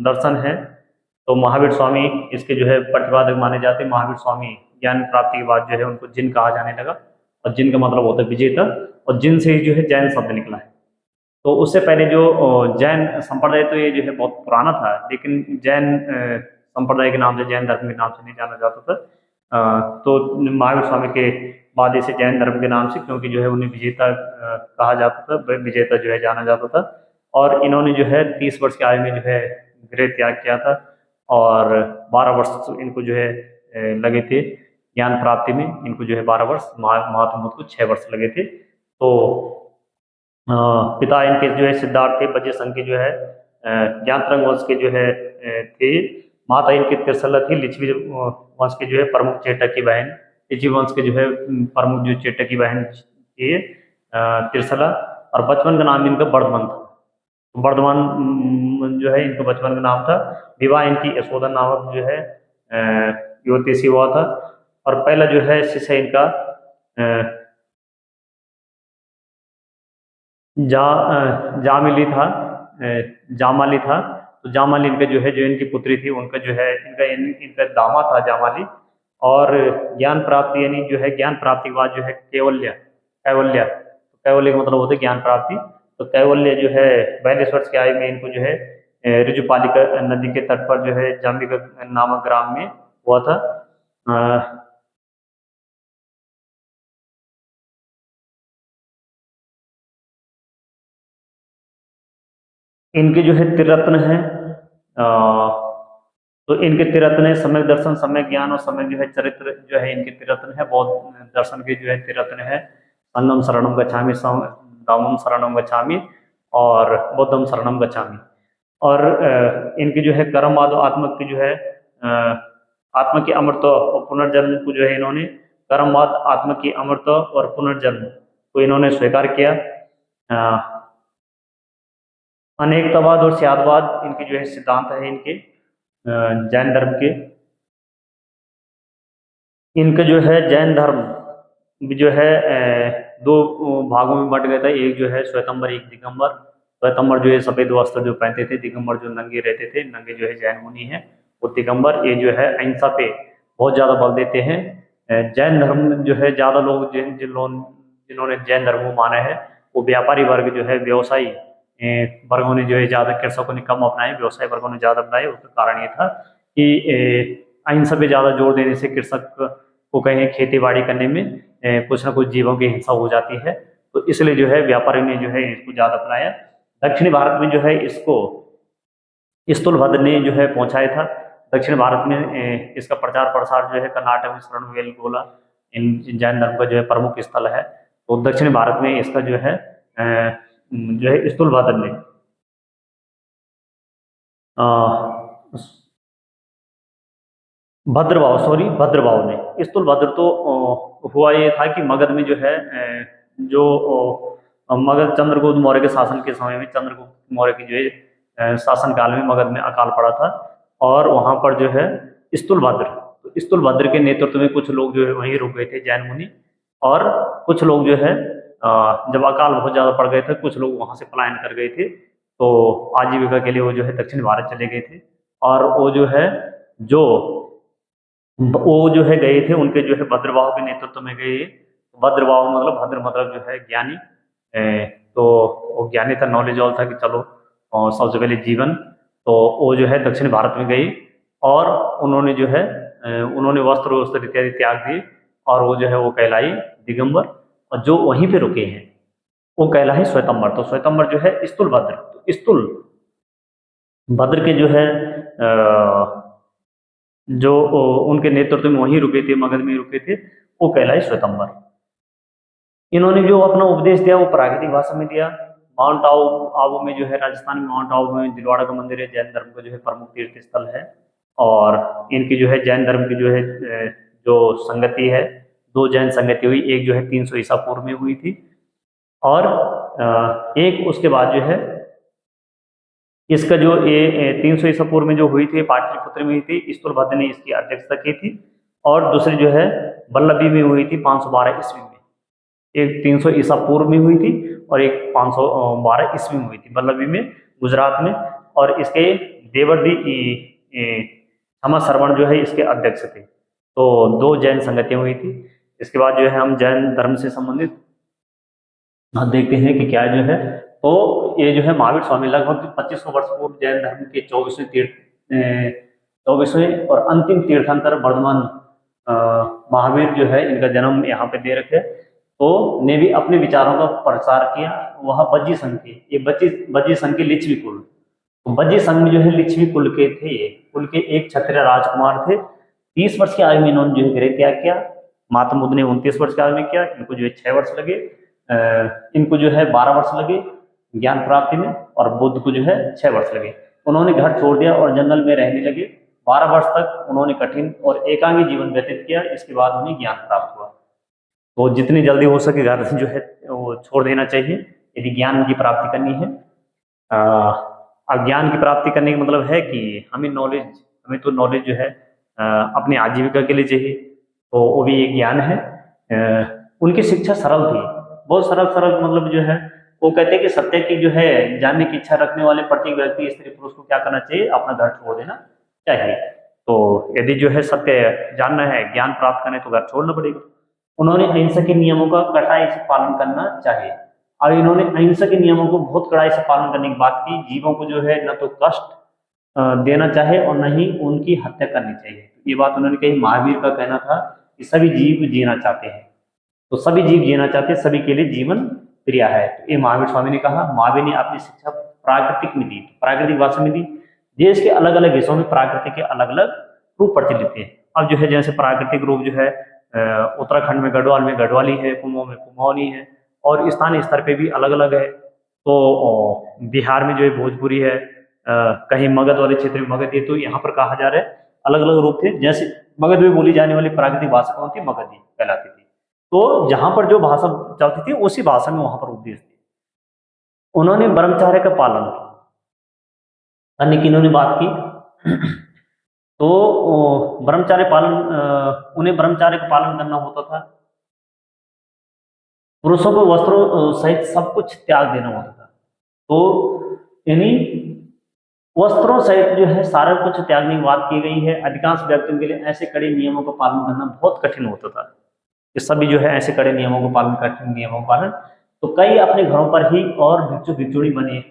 दर्शन है, तो महावीर स्वामी इसके जो है प्रतिपादक माने जाते हैं। महावीर स्वामी ज्ञान प्राप्ति के बाद जो है उनको जिन कहा जाने लगा, और जिन का मतलब होता है विजेता, और जिन से ही जो है जैन शब्द निकला है। तो उससे पहले जो जैन संप्रदाय, तो ये जो है बहुत पुराना था, लेकिन जैन संप्रदाय के नाम से, जैन धर्म के नाम से नहीं जाना जाता था। तो महावीर स्वामी के बाद इसे जैन धर्म के नाम से, क्योंकि जो है उन्हें विजेता कहा जाता था, विजेता जो है जाना जाता था। और इन्होंने जो है 30 वर्ष की आयु में जो है गृह त्याग किया था, और 12 वर्ष इनको जो है लगे थे ज्ञान प्राप्ति में। इनको जो है 12 वर्ष, महात्मा बुद्ध को 6 वर्ष लगे थे। तो पिता इनके जो है सिद्धार्थ थे, बजे संघ के जो है ज्ञानतरंग वंश के जो है थे। माता इनकी त्रिशला थी, लिच्छवी वंश के जो है प्रमुख चेटक की बहन, लिच्छवी वंश के जो है प्रमुख जो चेटक की बहन थी। तिरसला, और बचपन का नाम इनका वर्धमान था। वर्धमान जो है इनका बचपन का नाम था। विवाह इनकी यशोदा नामक जो है युवती से हुआ था। और पहला जो है शिष्य इनका जामिली था, जामाली था। तो जामाली इनका जो है, जो इनकी पुत्री थी, उनका जो है इनका दामाद था जामाली। और ज्ञान प्राप्ति यानी जो है ज्ञान प्राप्ति के बाद जो है कैवल्य, कैवल्य, कैवल्य का मतलब होता है ज्ञान प्राप्ति। तो कैवल्य जो है 42 वर्ष की आयु में इनको जो है ऋजुपालिका नदी के तट पर जो है जाम्बिका नामक ग्राम में हुआ था। इनके जो है त्रिरत्न है, तो इनके त्रिरत्न है सम्यक दर्शन, सम्यक ज्ञान और सम्यक जो है चरित्र, जो है इनके त्रिरत्न है। बौद्ध दर्शन के जो है त्रिरत्न है, संगम शरणम गच्छामि, दामम शरणम गच्छामि और बुद्धम शरणम गच्छामि। और इनकी जो है कर्मवाद आत्मक की जो है आत्मा की अमृत और पुनर्जन्म को जो है इन्होंने कर्मवाद, आत्मा की अमृत और पुनर्जन्म को इन्होंने स्वीकार किया। अनेकतावाद और स्यादवाद इनके जो है सिद्धांत है इनके जैन धर्म के। इनका जो है जैन धर्म जो है दो भागों में बंट गया था। एक जो है श्वेतंबर, एक दिगंबर। श्वेतंबर जो है सफेद वस्त्र जो पहनते थे, दिगंबर जो नंगे रहते थे, नंगे जो है जैन मुनि है वो दिगंबर। ये जो है अहिंसा पे बहुत ज्यादा बल देते हैं। जैन धर्म जो है ज्यादा लोग जिन्होंने जैन धर्म को माना है वो व्यापारी वर्ग जो है, व्यवसायी वर्गों ने जो है ज्यादा, कृषकों ने कम अपनाए, व्यवसायी वर्गों ने ज्यादा अपनाए। उसका कारण ये था कि अहिंसा पे ज्यादा जोर देने से कृषक को कहीं खेती बाड़ी करने में कुछ ना कुछ जीवों की हिंसा हो जाती है। तो इसलिए जो है व्यापारी ने जो है इसको ज्यादा अपनाया। दक्षिणी भारत में जो है इसको स्थूलभद्र ने जो है पहुंचाया था। दक्षिण भारत में इसका प्रचार प्रसार जो है कर्नाटक में श्रवणबेलगोला इन जैन धर्म का जो है प्रमुख स्थल है। तो दक्षिण भारत में इसका जो है स्थूलभद्र ने भद्रभाव, सॉरी भद्रभाव ने, स्थूलभद्र तो हुआ ये था कि मगध में जो है जो मगध चंद्रगुप्त मौर्य के शासन के समय में, चंद्रगुप्त मौर्य की जो है शासन काल में मगध में अकाल पड़ा था। और वहां पर जो है स्थूलभद्र, तो स्थूलभद्र के नेतृत्व में कुछ लोग जो है वहीं रुक गए थे जैन मुनि। और कुछ लोग जो है जब अकाल बहुत ज्यादा पड़ गए थे, कुछ लोग वहां से पलायन कर गए थे। तो आजीविका के लिए वो जो है दक्षिण भारत चले गए थे। और वो जो है जो वो जो है गए थे, उनके जो है भद्रभाव के नेतृत्व में गए। भद्रभाव मतलब, भद्र मतलब जो है ज्ञानी। तो वो ज्ञानी था, नॉलेज ऑल था कि चलो सबसे पहले जीवन। तो वो जो है दक्षिण भारत में गई और उन्होंने जो है उन्होंने वस्त्र वस्त्र इत्यादि त्याग दिए। और वो जो है वो कहलाई दिगंबर। और जो वहीं पे रुके हैं वो कहलाई श्वेतंबर। तो श्वेतंबर जो है स्थूलभद्र, तो स्थूल भद्र के जो है जो उनके नेतृत्व में वहीं रुके थे, मगध में रुके थे, वो कहलाए श्वेतंबर। इन्होंने जो अपना उपदेश दिया वो प्राकृतिक भाषा में दिया। माउंट आबू में जो है, राजस्थान में माउंट आबू में दिलवाड़ा का मंदिर है, जैन धर्म का जो है प्रमुख तीर्थ स्थल है। और इनकी जो है जैन धर्म की जो है जो संगति है, दो जैन संगति हुई। एक जो है 300 ईसा पूर्व में हुई थी और एक उसके बाद जो है इसका जो ये 300 ईसा पूर्व में जो हुई थी पाटलिपुत्र में हुई थी, स्थूलभद्र ने इसकी अध्यक्षता की थी। और दूसरी जो है वल्लभी में हुई थी 512 ईस्वी में। एक 300 ईसा पूर्व में हुई थी और एक 512 ईस्वी में हुई थी वल्लभी में, गुजरात में। और इसके देवर्दी क्षमा श्रवण जो है इसके अध्यक्ष थे। तो दो जैन संगतियां हुई थी। इसके बाद जो है हम जैन धर्म से संबंधित देखते हैं कि क्या जो है। तो ये जो है महावीर स्वामी लगभग 2500 वर्ष पूर्व जैन धर्म के 24वें और अंतिम तीर्थंकर वर्धमान महावीर जो है, इनका जन्म यहाँ पे दे रखे। तो ने भी अपने विचारों का प्रचार किया। वह बज्जी संघ के, ये बज्जी संघ के लिच्छवी कुल, तो बज्जी संघ में जो है लिच्छवी कुल के थे, ये कुल के एक क्षत्रिय राजकुमार थे। 30 वर्ष की आयु में इन्होंने जो है गृह त्याग किया। महात्मा बुद्ध ने 29 वर्ष की आयु में किया। इनको जो है 6 वर्ष लगे, इनको जो है 12 वर्ष लगे ज्ञान प्राप्ति में, और बुद्ध को जो है 6 वर्ष लगे। उन्होंने घर छोड़ दिया और जंगल में रहने लगे। 12 वर्ष तक उन्होंने कठिन और एकांगी जीवन व्यतीत किया। इसके बाद उन्हें ज्ञान प्राप्त हुआ। तो जितनी जल्दी हो सके घर जो है वो छोड़ देना चाहिए यदि ज्ञान की प्राप्ति करनी है। अब ज्ञान की प्राप्ति करने का मतलब है कि हमें तो नॉलेज जो है अपनी आजीविका के लिए चाहिए, तो वो भी एक ज्ञान है। उनकी शिक्षा सरल थी, बहुत सरल सरल, मतलब जो है वो कहते हैं कि सत्य की जो है जानने की इच्छा रखने वाले प्रत्येक व्यक्ति स्त्री पुरुष को क्या करना चाहिए, अपना घर छोड़ देना चाहिए। तो यदि जो है सत्य जानना है, ज्ञान प्राप्त करना है, तो घर छोड़ना पड़ेगा। उन्होंने अहिंसा के नियमों का कड़ाई से पालन करना चाहिए। और इन्होंने अहिंसा के नियमों को बहुत कड़ाई से पालन करने की बात की। जीवों को जो है न तो कष्ट देना चाहे और न ही उनकी हत्या करनी चाहिए। ये बात उन्होंने कही। महावीर का कहना था कि सभी जीव जीना चाहते हैं, तो सभी जीव जीना चाहते हैं, सभी के लिए जीवन प्रिय है। तो ये महावीर स्वामी ने कहा। महावीर ने अपनी शिक्षा प्राकृतिक में दी, प्राकृतिक भाषा में दी। देश के अलग अलग हिस्सों में प्राकृतिक के अलग अलग रूप प्रचलित है। अब जो है जैसे प्राकृतिक रूप जो है उत्तराखंड में गढ़वाल में गढ़वाली है, कुमाऊं में कुमाऊनी है, और स्थानीय स्तर पे भी अलग अलग है। तो बिहार में जो है भोजपुरी है, कहीं मगध वाले क्षेत्र में मगधी है। तो यहाँ पर कहा जा रहा है अलग अलग रूप थे। जैसे मगध में बोली जाने वाली प्राकृतिक भाषा कौन थी? मगधी कहलाती थी। तो जहां पर जो भाषा चलती थी उसी भाषा में वहां पर उपदेश थे। उन्होंने ब्रह्मचर्य का पालन करने की इन्होंने बात की। तो ब्रह्मचर्य पालन, उन्हें ब्रह्मचर्य का पालन करना होता था। पुरुषों को वस्त्रों सहित सब कुछ त्याग देना होता था। तो यानी वस्त्रों सहित जो है सारा कुछ त्यागने की बात की गई है। अधिकांश व्यक्तियों के लिए ऐसे कड़े नियमों का पालन करना बहुत कठिन होता था। ये सभी जो है ऐसे कड़े नियमों को पालन, कठिन नियमों का पालन। तो कई अपने घरों पर ही और भिक्षु भिक्षुणी बने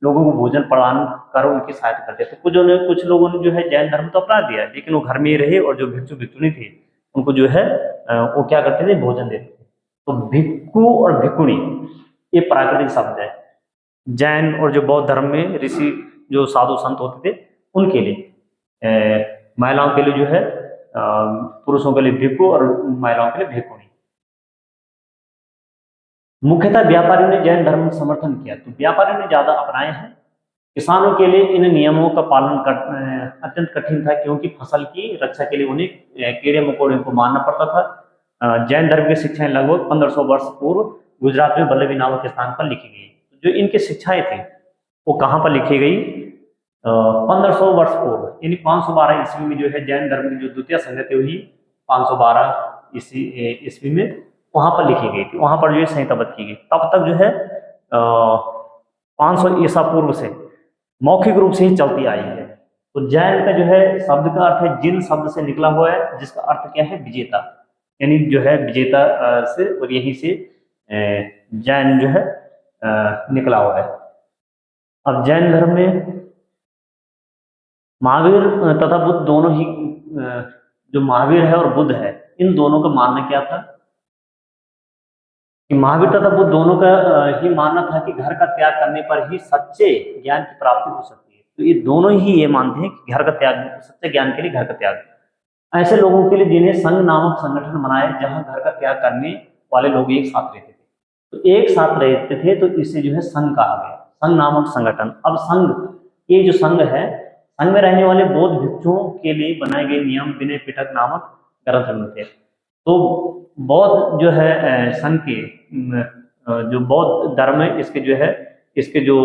लोगों को भोजन प्रदान कर उनकी सहायता करते थे। कुछ लोगों ने जो है जैन धर्म तो अपना दिया, लेकिन वो घर में ही रहे, और जो भिक्षु भिक्षुणी थे उनको जो है वो क्या करते थे? भोजन देते थे। तो भिक्षु और भिक्षुणी ये प्राकृतिक शब्द है। जैन और जो बौद्ध धर्म में ऋषि जो साधु संत होते थे उनके लिए, महिलाओं के लिए जो है पुरुषों के लिए भिक्षु और महिलाओं के लिए भिक्षुणी। मुख्यतः व्यापारियों ने जैन धर्म का समर्थन किया, तो व्यापारियों ने ज्यादा अपनाए हैं। किसानों के लिए इन नियमों का पालन अत्यंत कठिन था, क्योंकि फसल की रक्षा के लिए उन्हें कीड़े मकोड़े को मारना पड़ता था। जैन धर्म की शिक्षाएं लगभग 1500 वर्ष पूर्व गुजरात में वल्लभी नामक स्थान पर लिखी गई। जो इनकी शिक्षाएं थी वो कहाँ पर लिखी गई? 1500 वर्ष पूर्व, यानी 512 ईस्वी में जो है जैन धर्म की जो द्वितीय संगति हुई 512 ईस्वी में, वहां पर लिखी गई थी। वहां पर जो है संहिताबद्ध की गई। तब तक जो है 500 ईसा पूर्व से मौखिक रूप से ही चलती आई है। तो जैन का जो है शब्द का अर्थ है जिन शब्द से निकला हुआ है, जिसका अर्थ क्या है? विजेता, यानी जो है विजेता से, और यहीं से जैन जो है निकला हुआ है। अब जैन धर्म में महावीर तथा बुद्ध दोनों ही, जो महावीर है और बुद्ध है, इन दोनों का मानना क्या था? कि महावीर तथा बुद्ध दोनों का ही मानना था कि घर का त्याग करने पर ही सच्चे ज्ञान की प्राप्ति हो सकती है। तो ये दोनों ही ये मानते हैं कि घर का त्याग, सच्चे ज्ञान के लिए घर का त्याग। ऐसे लोगों के लिए जिन्हें संघ नामक संगठन बनाए, जहां घर का त्याग करने वाले लोग एक साथ रहते थे। तो एक साथ रहते थे, तो इससे जो है संघ कहा गया, संघ नामक संगठन। अब संघ, ये जो संघ है, संघ में रहने वाले बौद्ध भिक्षुओं के लिए बनाए गए नियम विनय पिटक नामक ग्रंथ में थे। तो बौद्ध जो है संघ के, जो बौद्ध धर्म है, इसके जो है, इसके जो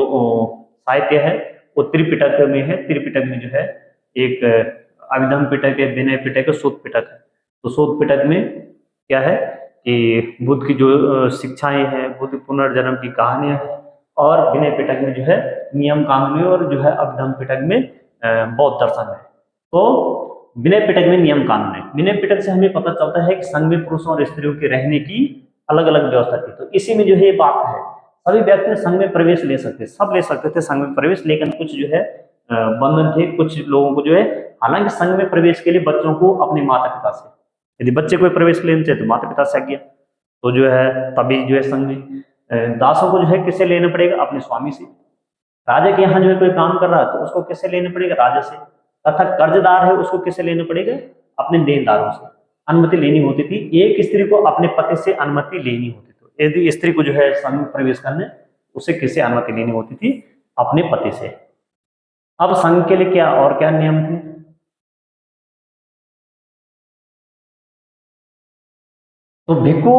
साहित्य है वो त्रिपिटक में है। त्रिपिटक में जो है एक अभिधम पिटक है, विनय पिटक है, सूत पिटक है। तो सूत पिटक में क्या है कि बुद्ध की जो शिक्षाएं हैं, बुद्ध पुनर्जन्म की कहानियां हैं, और विनय पिटक में जो है नियम कानून है, और जो है अभिधम पिटक में बौद्ध दर्शन है। तो विनय पिटक में नियम कानून है। विनय पिटक से हमें पता चलता है कि संघ में पुरुषों और स्त्रियों के रहने की अलग अलग व्यवस्था थी। तो इसी में जो है बात है, सभी व्यक्ति संघ में प्रवेश ले सकते, सब ले सकते थे संघ में प्रवेश, लेकिन कुछ जो है बंधन थे कुछ लोगों को जो है। हालांकि संघ में प्रवेश के लिए बच्चों को अपने माता पिता से, यदि बच्चे कोई प्रवेश लेना चाहे तो माता पिता से आज्ञा, तो जो है तभी जो है संघ में। दासों को जो है किससे लेना पड़ेगा? अपने स्वामी से। राजा के यहाँ जो है कोई काम कर रहा है तो उसको किससे लेना पड़ेगा? राजा से। तथा कर्जदार है उसको किससे लेना पड़ेगा? अपने देनदारों से अनुमति लेनी होती थी। एक स्त्री को अपने पति से अनुमति लेनी होती थी। यदि स्त्री को जो है संघ में प्रवेश करने, उसे किससे अनुमति लेनी होती थी? अपने पति से। अब संघ के लिए क्या और क्या नियम थे? तो भिक्खु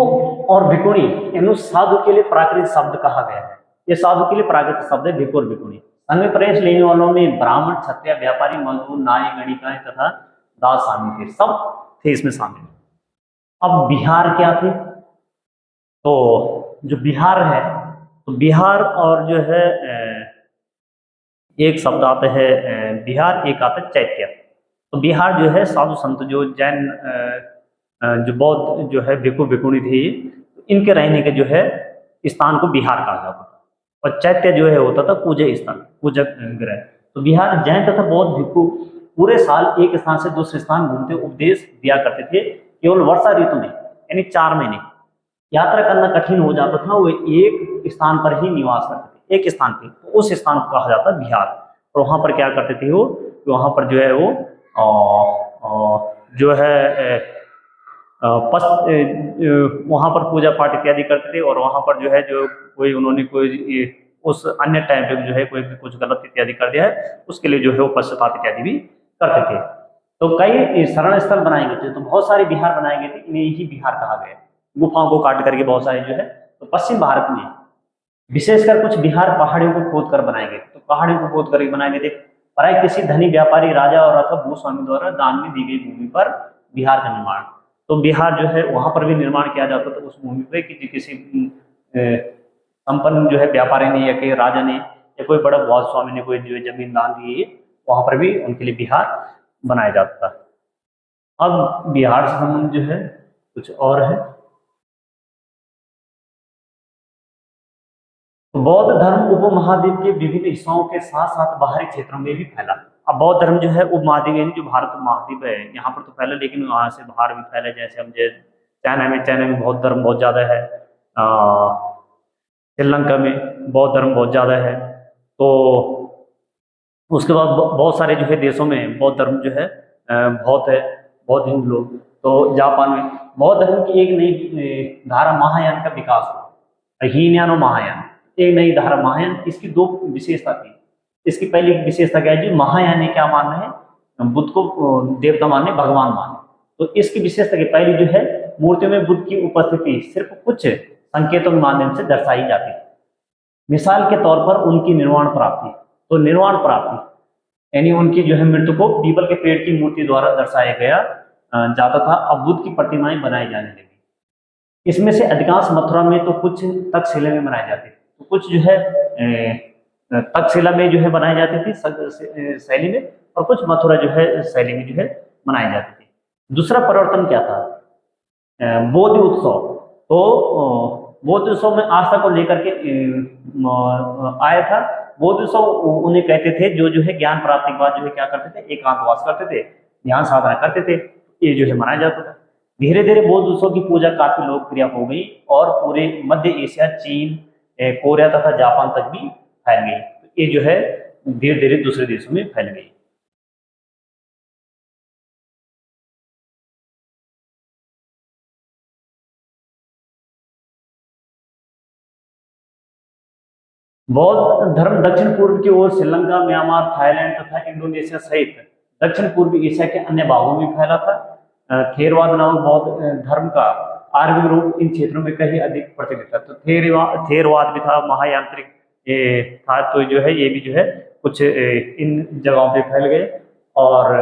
और भिक्खुणी इन साधु के लिए प्राकृतिक शब्द कहा गया है। ये साधु के लिए प्राकृतिक शब्द है भिक्खु और भिक्खुणी। संघ में प्रवेश लेने वालों में ब्राह्मण, क्षत्रिय, व्यापारी, मजदूर, नाई, गणिकाएं तथा दास शामिल थे, सब थे इसमें शामिल। अब बिहार क्या थे? तो जो बिहार है, तो बिहार और जो है एक शब्द आता है बिहार, एक आता है चैत्य। तो बिहार जो है साधु संत जो जैन जो बौद्ध जो है भिक्खु भिक्खुणी थी, इनके रहने के जो है स्थान को बिहार कहा जाता था। और चैत्य जो है होता था पूजय स्थान, पूजक ग्रह। तो बिहार जैन तथा बौद्ध भिक्खु पूरे साल एक स्थान से दूसरे स्थान घूमते उपदेश दिया करते थे। केवल वर्षा ऋतु में यानी 4 महीने यात्रा करना कठिन हो जाता था, वो एक स्थान पर ही निवास करते थे, एक स्थान पे। तो उस स्थान को कहा जाता है बिहार। और वहां पर क्या करते थे वो, वहां पर जो है वो जो है वहां पर पूजा पाठ इत्यादि करते थे। और वहां पर जो है जो कोई उन्होंने कोई उस अन्य टाइम पे जो है कोई भी कुछ गलत इत्यादि कर दिया है, उसके लिए जो है वो पश्चाताप इत्यादि भी करते थे। तो कई शरण स्थल बनाए गए थे, तो बहुत सारे बिहार बनाए गए थे, इन्हें ही बिहार कहा गया। गुफाओं को काट करके बहुत सारे जो है, तो पश्चिम भारत में विशेषकर कुछ बिहार पहाड़ियों को खोद कर बनाए गए। तो पहाड़ियों को खोद कर बनाए गए थे। प्राय किसी धनी व्यापारी, राजा और अथवा भूस्वामी द्वारा दान में दी गई भूमि पर बिहार का निर्माण। तो बिहार जो है वहां पर भी निर्माण किया जाता था उस भूमि पे, कि किसी संपन्न जो है व्यापारी ने या कि राजा ने या कोई बड़ा भूस्वामी ने कोई जो है जमीन दान दी है, वहां पर भी उनके लिए बिहार बनाया जाता था। अब बिहार से संबंध जो है कुछ और है। बौद्ध धर्म उपमहाद्वीप के विभिन्न हिस्सों के साथ साथ बाहरी क्षेत्रों में भी फैला। अब बौद्ध धर्म जो है उपमहाद्वीप यानी जो भारत उपमहाद्वीप है यहाँ पर तो फैला, लेकिन वहां से बाहर भी फैला। जैसे हम जो चाइना में बौद्ध धर्म बहुत ज्यादा है। श्रीलंका में बौद्ध धर्म बहुत ज्यादा है। तो उसके बाद बहुत सारे जो है देशों में बौद्ध धर्म जो है बहुत है, बहुत हिंदू लोग। तो जापान में बौद्ध धर्म की एक नई धारा महायान का विकास हुआ, हीनयान और महायान। एक नई धारा महायान, इसकी दो विशेषता थी। इसकी पहली विशेषता क्या है जी, महायान ने क्या मानना है, बुद्ध को देवता मानने, भगवान मानने। तो इसकी विशेषता की पहली जो है, मूर्तियों में बुद्ध की उपस्थिति सिर्फ कुछ संकेतों के माध्यम से दर्शाई जाती है। मिसाल के तौर पर उनकी निर्वाण प्राप्ति। तो निर्वाण प्राप्ति यानी उनकी जो है मृत्यु को पीपल के पेड़ की मूर्ति द्वारा दर्शाया गया जाता था। अब बुद्ध की प्रतिमाएं बनाई जाने लगी। इसमें से अधिकांश मथुरा में, तो कुछ तक्षशिला में बनाए जाते थे। तो कुछ जो है तक्षशिला में जो है बनाई जाती थी शैली में, और कुछ मथुरा जो है शैली में जो है बनाई जाती थी। दूसरा परिवर्तन क्या था, बौद्ध उत्सव। तो बौद्ध उत्सव में आस्था को लेकर के आया था। बौद्ध उत्सव उन्हें कहते थे जो है ज्ञान प्राप्ति के बाद जो है क्या करते थे, एकांतवास करते थे, ध्यान साधना करते थे। ये जो है मनाया जाता था। धीरे धीरे बौद्ध उत्सव की पूजा काफी लोकप्रिय हो गई और पूरे मध्य एशिया, चीन, कोरिया तथा जापान तक भी फैल गई। तो ये जो है धीरे धीरे दूसरे देशों में फैल गई। बौद्ध धर्म दक्षिण पूर्व की ओर श्रीलंका, म्यांमार, थाईलैंड तथा इंडोनेशिया सहित दक्षिण पूर्वी एशिया के अन्य भागों में फैला था। थेरवाद नामक बौद्ध धर्म का आरंभिक रूप इन क्षेत्रों में कहीं अधिक प्रचलित था। तो थेरवाद भी था, महायांत्रिक था। तो जो है ये भी जो है कुछ इन जगहों पे फैल गए। और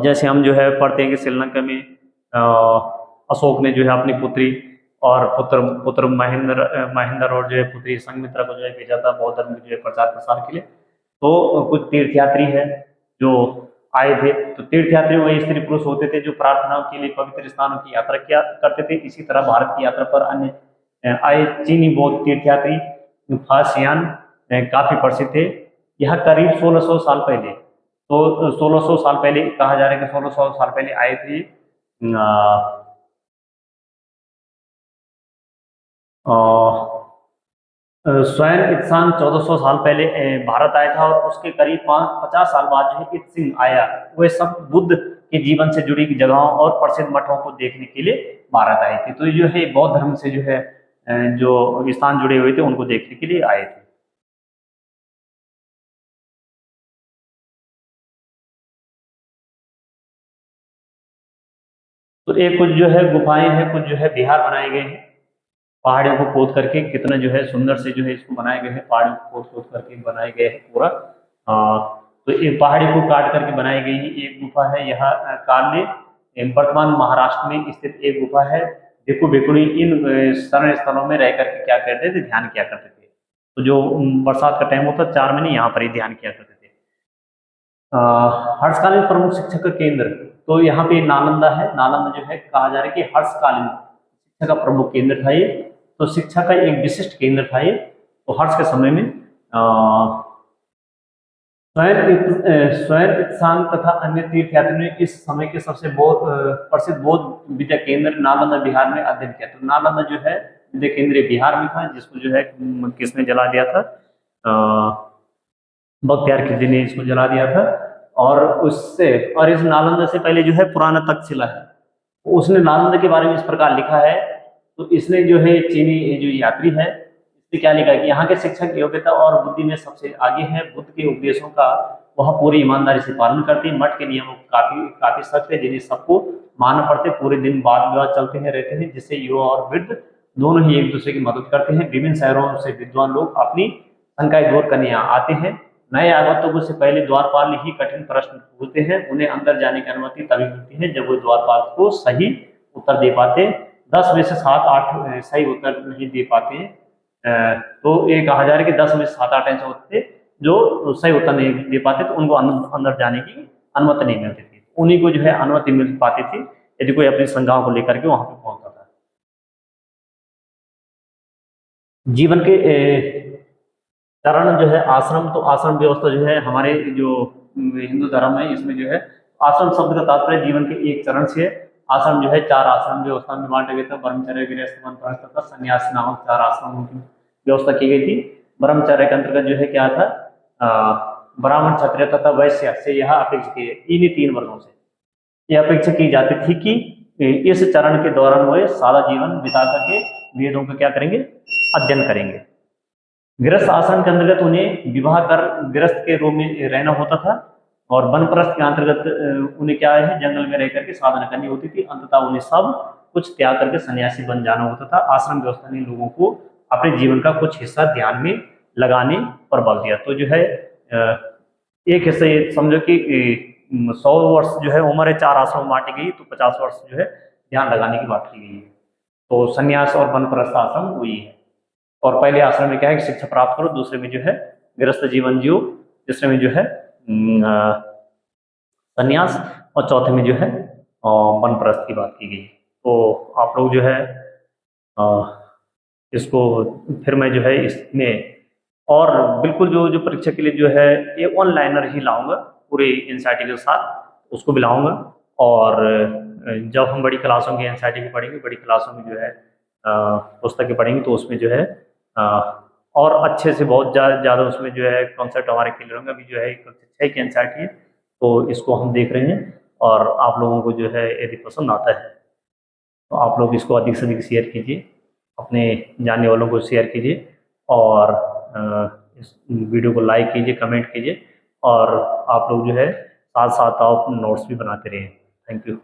जैसे हम जो है पढ़ते हैं कि श्रीलंका में अशोक ने जो है अपनी पुत्री और पुत्र पुत्र महेंद्र और जो है पुत्री संघमित्रा को जो है भेजा था बौद्ध धर्म के जो है प्रचार प्रसार के लिए। तो कुछ तीर्थयात्री है जो आए थे। तो तीर्थयात्री वही स्त्री पुरुष होते थे जो प्रार्थनाओं के लिए पवित्र स्थानों की यात्रा किया करते थे। इसी तरह भारत की यात्रा पर अन्य आए चीनी बौद्ध तीर्थयात्री फासियान काफी प्रसिद्ध थे। यह करीब 1600 साल पहले, तो 1600 साल पहले कहा जा रहा है कि 1600 साल पहले आए थे। स्वयं इत्सान 1400 साल पहले भारत आया था, और उसके करीब 50 साल बाद जो है इत्सिंग आया। वे सब बुद्ध के जीवन से जुड़ी जगहों और प्रसिद्ध मठों को देखने के लिए भारत आए थे। तो जो है बौद्ध धर्म से जो है जो स्थान जुड़े हुए थे उनको देखने के लिए आए थे। तो तो एक कुछ जो है गुफाएं हैं, कुछ जो है विहार बनाए गए हैं पहाड़ियों को खोद करके। कितना जो है सुंदर से जो है इसको बनाए गए हैं, पहाड़ियों को खोद खोद करके बनाए गए हैं पूरा। तो एक पहाड़ी को काट करके बनाई गई है एक गुफा है यहाँ काल्य, वर्तमान महाराष्ट्र में स्थित एक गुफा है। भिक्खु भिक्खुणी इन शरण स्थलों में रह करके क्या करते थे, ध्यान किया करते थे। तो जो बरसात का टाइम होता 4 महीने यहाँ पर ही ध्यान किया करते थे। हर्षकालीन प्रमुख शिक्षा का केंद्र, तो यहाँ पे नालंदा है। नालंदा जो है कहा जा रहा है कि हर्षकालीन शिक्षा का प्रमुख केंद्र था ये। तो शिक्षा का एक विशिष्ट केंद्र था ये। तो हर्ष के समय में स्वयं इत्सांग तथा अन्य तीर्थयात्रियों ने इस समय के सबसे प्रसिद्ध बौद्ध विद्या केंद्र नालंदा बिहार में अध्ययन किया। तो नालंदा जो है विद्या केंद्र बिहार में था, जिसको जो है किसने जला दिया था, बख्तियार खिलजी ने इसको जला दिया था। और इस नालंदा से पहले जो है पुराना तक्षशिला है, उसने नालंदा के बारे में इस प्रकार लिखा है। तो इसने जो है चीनी जो यात्री है, इसने क्या लिखा है कि यहाँ के शिक्षक योग्यता और बुद्धि में सबसे आगे है। बुद्ध के उपदेशों का वह पूरी ईमानदारी से पालन करते हैं। मठ के नियमों काफी सख्त है, जिन्हें सबको मानना पड़ते। पूरे दिन वाद विवाद चलते हैं रहते हैं, जिससे युवा और वृद्ध दोनों ही एक दूसरे की मदद करते हैं। विभिन्न शहरों से विद्वान लोग अपनी शंकाएं दूर करने यहाँ आते हैं। नए आगंतुकों से पहले द्वारपाल ही कठिन प्रश्न पूछते हैं। उन्हें अंदर जाने की अनुमति तभी मिलती है जब वो द्वारपाल को सही उत्तर दे पाते। 10 में से 7-8 सही उत्तर नहीं दे पाते। तो ये कहा जा रहा है कि 10 में से 7-8 ऐसे होते थे जो सही उत्तर नहीं दे पाते, तो उनको अंदर जाने की अनुमति नहीं मिलती थी। उन्हीं को जो है अनुमति मिल पाती थी यदि कोई अपनी शंकाओं को लेकर के वहां पे पहुंचता था। जीवन के चरण जो है आश्रम, तो आश्रम व्यवस्था जो है हमारे जो हिंदू धर्म है इसमें जो है आश्रम शब्द का तात्पर्य जीवन के एक चरण से है। आश्रम जो है 4 आश्रम व्यवस्था में बांटे गए थे। ब्रह्मचर्य, गृहस्थ, वानप्रस्थ तथा संन्यास नामक 4 आश्रमों की व्यवस्था की गई थी। ब्रह्मचर्य के अंतर्गत जो है क्या था, ब्राह्मण, क्षत्रिय तथा वैश्य से यह अपेक्षा की, इन्हीं 3 वर्गों से यह अपेक्षा की जाती थी कि इस चरण के दौरान वे सारा जीवन बिता करके वेदों का क्या करेंगे, अध्ययन करेंगे। गृहस्थ आश्रम के अंतर्गत उन्हें विवाह कर गृहस्थ के रूप में रहना होता था। और वनप्रस्थ के अंतर्गत उन्हें क्या है, जंगल में रह करके साधना करनी होती थी। अंततः उन्हें सब कुछ त्याग करके सन्यासी बन जाना होता था। आश्रम व्यवस्था ने लोगों को अपने जीवन का कुछ हिस्सा ध्यान में लगाने पर बल दिया। तो जो है एक हिस्सा ये समझो कि 100 वर्ष जो है उम्र है 4 आश्रम बांटी गई, तो 50 वर्ष जो है ध्यान लगाने की बात की गई है। तो सन्यास और वनप्रस्थ आश्रम वही है। और पहले आश्रम में क्या है कि शिक्षा प्राप्त करो, दूसरे में जो है गृहस्थ जीवन जियो, तीसरे में जो है संन्यास, और चौथे में जो है वनप्रस्थ की बात की गई। तो आप लोग जो है इसको फिर मैं जो है इसमें और बिल्कुल जो परीक्षा के लिए जो है ये ऑनलाइनर ही लाऊंगा पूरे एनसीईआरटी के साथ, उसको भी लाऊंगा। और जब हम बड़ी क्लासों की एनसीईआरटी की पढ़ेंगे, बड़ी क्लासों में जो है पुस्तकें पढ़ेंगे, तो उसमें जो है और अच्छे से बहुत ज़्यादा उसमें जो है कॉन्सेप्ट हमारे क्लियर होंगे। अभी जो है कक्षा 6 की एनसीईआरटी है, तो इसको हम देख रहे हैं। और आप लोगों को जो है यदि पसंद आता है तो आप लोग इसको अधिक से अधिक शेयर कीजिए, अपने जानने वालों को शेयर कीजिए, और इस वीडियो को लाइक कीजिए, कमेंट कीजिए, और आप लोग जो है साथ साथ आप नोट्स भी बनाते रहें। Thank you.